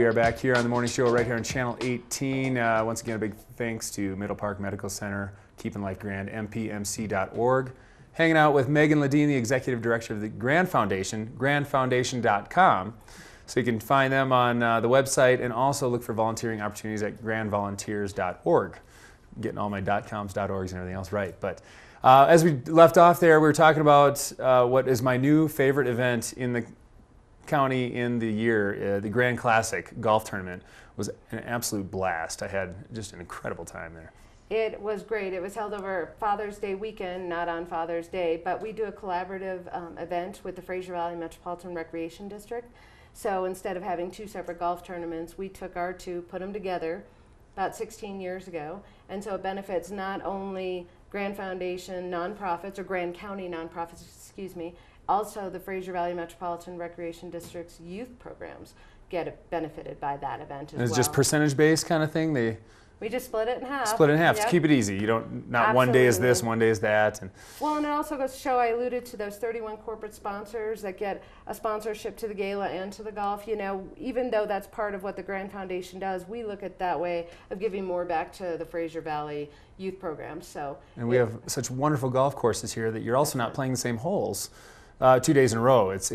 are back here on the morning show right here on Channel 18. Once again, a big thanks to Middle Park Medical Center, Keeping Life Grand, mpmc.org. Hanging out with Megan Ledin, the Executive Director of the Grand Foundation, grandfoundation.com. So you can find them on the website and also look for volunteering opportunities at grandvolunteers.org. Getting all my .coms, .orgs, and everything else right. But as we left off there, we were talking about what is my new favorite event in the county in the year. The Grand Classic golf tournament was an absolute blast. I had just an incredible time there. It was great. It was held over Father's Day weekend, not on Father's Day, but we do a collaborative event with the Fraser Valley Metropolitan Recreation District. So instead of having two separate golf tournaments, we took our two, put them together about 16 years ago. And so it benefits not only Grand Foundation nonprofits, or Grand County nonprofits, excuse me, also the Fraser Valley Metropolitan Recreation District's youth programs get benefited by that event as well. It's just percentage-based kind of thing? We just split it in half. Split it in half. Yep. To keep it easy. You don't, not Absolutely. One day is this, one day is that. Well, and it also goes to show, I alluded to those 31 corporate sponsors that get a sponsorship to the gala and to the golf. You know, even though that's part of what the Grand Foundation does, we look at that way of giving more back to the Fraser Valley youth programs. So, and we have such wonderful golf courses here that you're also not playing the same holes 2 days in a row. It's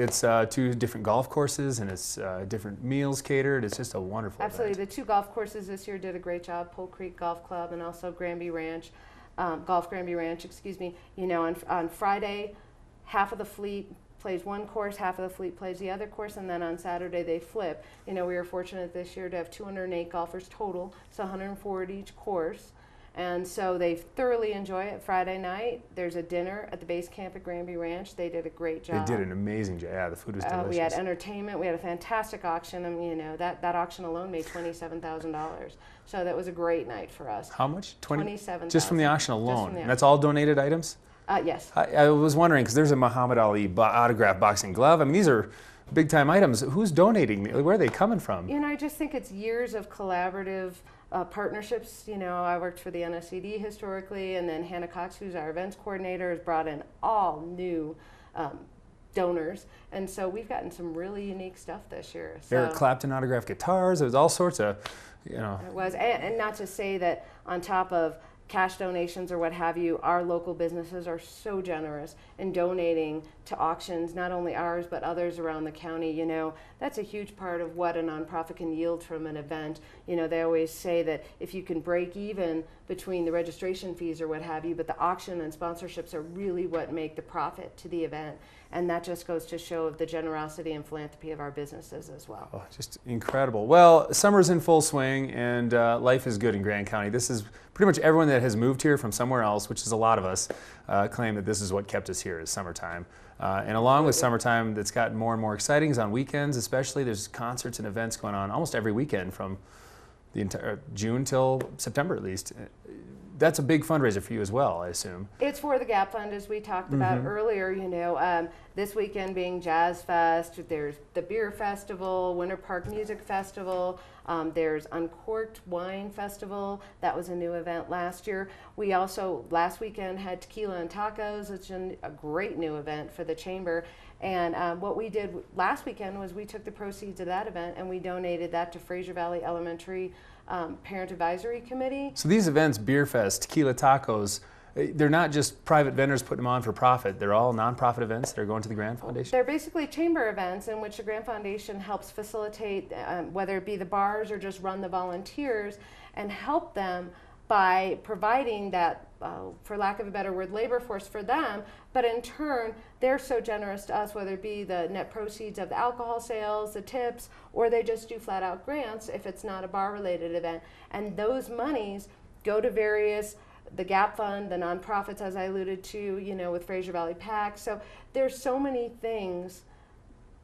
two different golf courses, and it's different meals catered. It's just a wonderful absolutely. event. The two golf courses this year did a great job. Pole Creek Golf Club and also Granby Ranch, Golf Granby Ranch, excuse me. You know, on Friday, half of the fleet plays one course, half of the fleet plays the other course, and then on Saturday they flip. You know, we were fortunate this year to have 208 golfers total, so 104 at each course. And so they thoroughly enjoy it. Friday night, there's a dinner at the base camp at Granby Ranch. They did a great job. They did an amazing job. Yeah, the food was delicious. We had entertainment. We had a fantastic auction. I mean, you know, that auction alone made $27,000. So that was a great night for us. How much? 27,000. Just from the auction alone. Just from the auction. And that's all donated items? Yes. I was wondering, because there's a Muhammad Ali autograph boxing glove. I mean, these are big time items. Who's donating? Where are they coming from? You know, I just think it's years of collaborative partnerships. You know, I worked for the NSCD historically, and then Hannah Cox, who's our events coordinator, has brought in all new donors, and so we've gotten some really unique stuff this year. So Eric Clapton autographed guitars. It was all sorts of, you know. It was, and not to say that on top of cash donations or what have you, our local businesses are so generous in donating to auctions, not only ours but others around the county. You know, that's a huge part of what a nonprofit can yield from an event. You know, they always say that if you can break even between the registration fees or what have you, but the auction and sponsorships are really what make the profit to the event. And that just goes to show the generosity and philanthropy of our businesses as well. Oh, just incredible. Well, summer's in full swing, and life is good in Grand County. This is pretty much everyone that has moved here from somewhere else, which is a lot of us, claim that this is what kept us here, is summertime. And along with summertime, that's gotten more and more exciting is on weekends especially. There's concerts and events going on almost every weekend from the entire June till September at least. That's a big fundraiser for you as well, I assume. It's for the Gap Fund, as we talked about earlier. You know, this weekend being Jazz Fest, there's the Beer Festival, Winter Park Music Festival, there's Uncorked Wine Festival. That was a new event last year. We also, last weekend, had Tequila and Tacos, which is a great new event for the Chamber. And what we did last weekend was we took the proceeds of that event and we donated that to Fraser Valley Elementary Parent Advisory Committee. So these events, Beer Fest, Tequila Tacos, they're not just private vendors putting them on for profit. They're all nonprofit events that are going to the Grand Foundation? They're basically chamber events in which the Grand Foundation helps facilitate, whether it be the bars or just run the volunteers, and help them by providing that, for lack of a better word, labor force for them, but in turn, they're so generous to us, whether it be the net proceeds of the alcohol sales, the tips, or they just do flat out grants if it's not a bar related event. And those monies go to various, the Gap Fund, the nonprofits, as I alluded to, you know, with Fraser Valley PAC. So there's so many things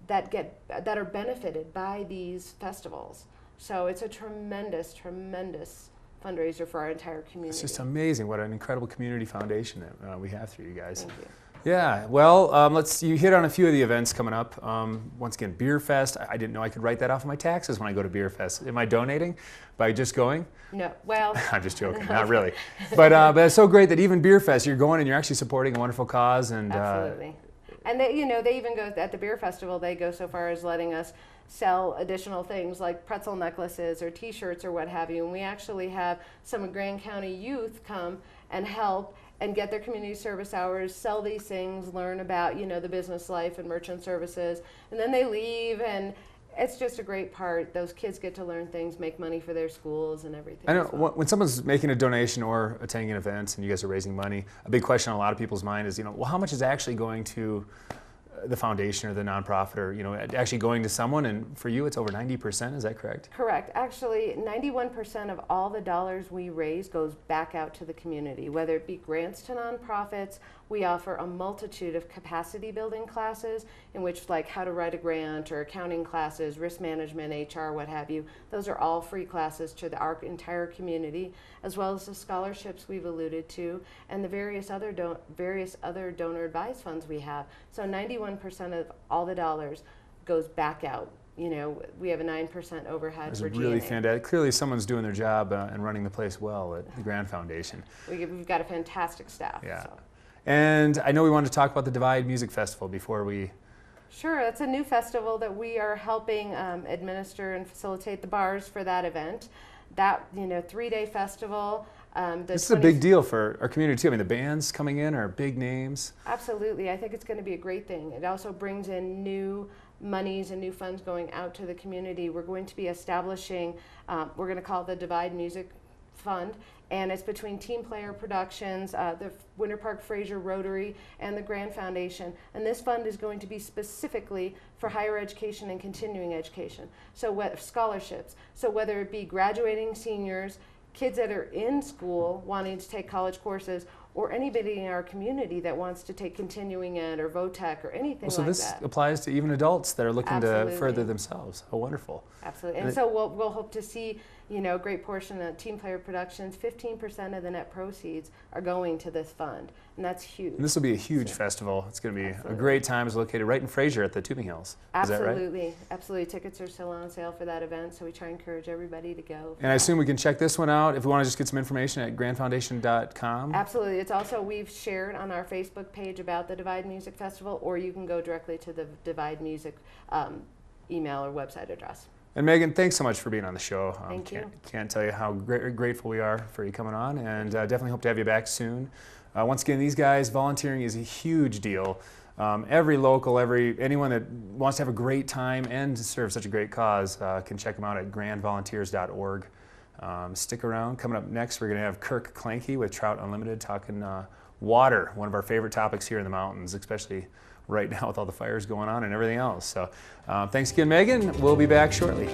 that are benefited by these festivals. So it's a tremendous, tremendous fundraiser for our entire community. It's just amazing what an incredible community foundation that we have through you guys. Thank you. Yeah, well, you hit on a few of the events coming up. Once again, Beer Fest. I didn't know I could write that off of my taxes when I go to Beer Fest. Am I donating by just going? No, well. I'm just joking, not really. But it's so great that even Beer Fest, you're going and you're actually supporting a wonderful cause. And absolutely. And they, you know, they even go at the beer festival. They go so far as letting us sell additional things like pretzel necklaces or t-shirts or what have you. And we actually have some Grand County youth come and help and get their community service hours, sell these things, learn about, the business life and merchant services, and then they leave, and it's just a great part. Those kids get to learn things, make money for their schools and everything. I know as well. when someone's making a donation or attending an event and you guys are raising money, a big question on a lot of people's mind is, well, how much is actually going to the foundation or the nonprofit, or actually going to someone? And for you, it's over 90%. Is that correct? Correct. Actually, 91% of all the dollars we raise goes back out to the community, whether it be grants to nonprofits. We offer a multitude of capacity building classes in which, like how to write a grant or accounting classes, risk management, HR, what have you. Those are all free classes to our entire community, as well as the scholarships we've alluded to and the various other donor advised funds we have. So 91% of all the dollars goes back out. We have a 9% overhead That's for really G&A. fantastic. Clearly, someone's doing their job and running the place well at the Grand Foundation. We've got a fantastic staff. Yeah. So. And I know we wanted to talk about the Divide Music Festival before we... Sure, it's a new festival that we are helping administer and facilitate the bars for that event. That 3-day festival. This is a big deal for our community too. I mean, the bands coming in are big names. Absolutely, I think it's going to be a great thing. It also brings in new monies and new funds going out to the community. We're going to be establishing, we're going to call it the Divide Music Fund, and it's between Team Player Productions, the Winter Park Fraser Rotary, and the Grand Foundation. And this fund is going to be specifically for higher education and continuing education. So what scholarships. So whether it be graduating seniors, kids that are in school wanting to take college courses, or anybody in our community that wants to take continuing ed or VOTEC or anything So like this that. applies to even adults that are looking Absolutely. to further themselves. Oh, wonderful. Absolutely. And so we'll hope to see, a great portion of Team Player Productions, 15% of the net proceeds are going to this fund. And that's huge. And this will be a huge festival. It's going to be a great time. It's located right in Fraser at the Tubing Hills. Is that right? Absolutely. Absolutely. Tickets are still on sale for that event, so we try and encourage everybody to go. And I assume we can check this one out if we want to just get some information at grandfoundation.com. Absolutely. It's also, we've shared on our Facebook page about the Divide Music Festival, or you can go directly to the Divide Music email or website address. And Megan, thanks so much for being on the show. Thank you. Can't tell you how grateful we are for you coming on, and definitely hope to have you back soon. Once again, these guys, volunteering is a huge deal. Every local, anyone that wants to have a great time and to serve such a great cause can check them out at grandvolunteers.org. Stick around. Coming up next, we're going to have Kirk Clanky with Trout Unlimited talking water, one of our favorite topics here in the mountains, especially right now with all the fires going on and everything else. So thanks again, Megan. We'll be back shortly.